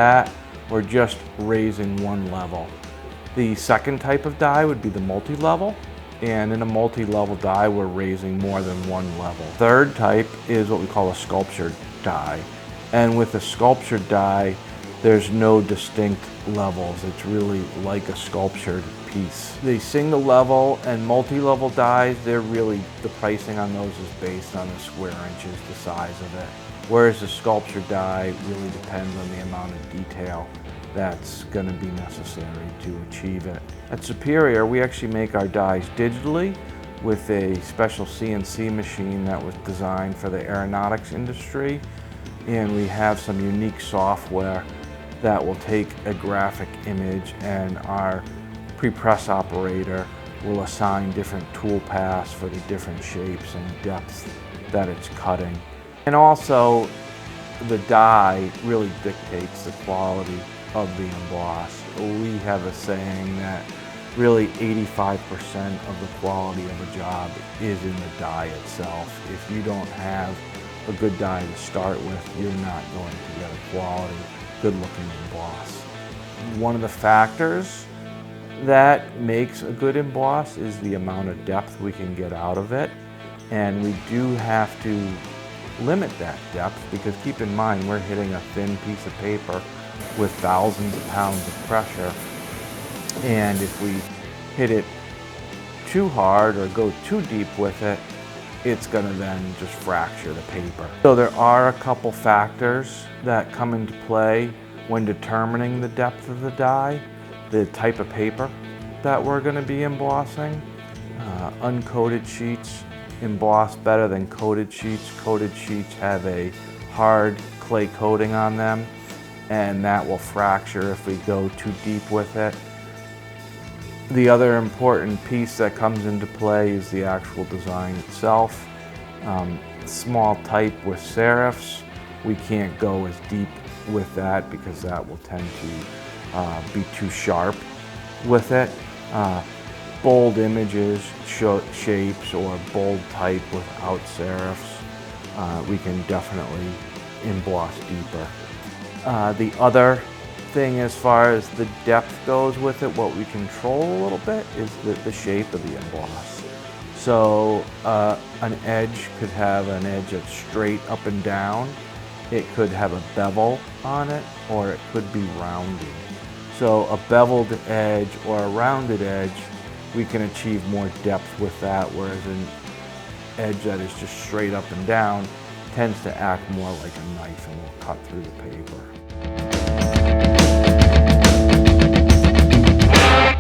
that, we're just raising one level. The second type of die would be the multi-level, and in a multi-level die, we're raising more than one level. Third type is what we call a sculptured die. And with a sculptured die, there's no distinct levels. It's really like a sculptured piece. The single level and multi-level dies, the pricing on those is based on the square inches, the size of it. Whereas the sculpture die really depends on the amount of detail that's going to be necessary to achieve it. At Superior, we actually make our dies digitally with a special CNC machine that was designed for the aeronautics industry. And we have some unique software that will take a graphic image, and our pre-press operator will assign different tool paths for the different shapes and depths that it's cutting. And also, the die really dictates the quality of the emboss. We have a saying that really 85% of the quality of a job is in the die itself. If you don't have a good die to start with, you're not going to get a quality, good-looking emboss. One of the factors that makes a good emboss is the amount of depth we can get out of it, and we do have to limit that depth, because keep in mind we're hitting a thin piece of paper with thousands of pounds of pressure, and if we hit it too hard or go too deep with it, it's going to then just fracture the paper. So there are a couple factors that come into play when determining the depth of the die. The type of paper that we're going to be embossing. Uncoated sheets emboss better than coated sheets. Coated sheets have a hard clay coating on them, and that will fracture if we go too deep with it. The other important piece that comes into play is the actual design itself. Small type with serifs, we can't go as deep with that because that will tend to be too sharp with it. Bold images, shapes, or bold type without serifs, we can definitely emboss deeper. The other thing as far as the depth goes with it, what we control a little bit is the shape of the emboss. So an edge could have an edge that's straight up and down. It could have a bevel on it, or it could be rounded. So a beveled edge or a rounded edge, we can achieve more depth with that, whereas an edge that is just straight up and down tends to act more like a knife and will cut through the paper.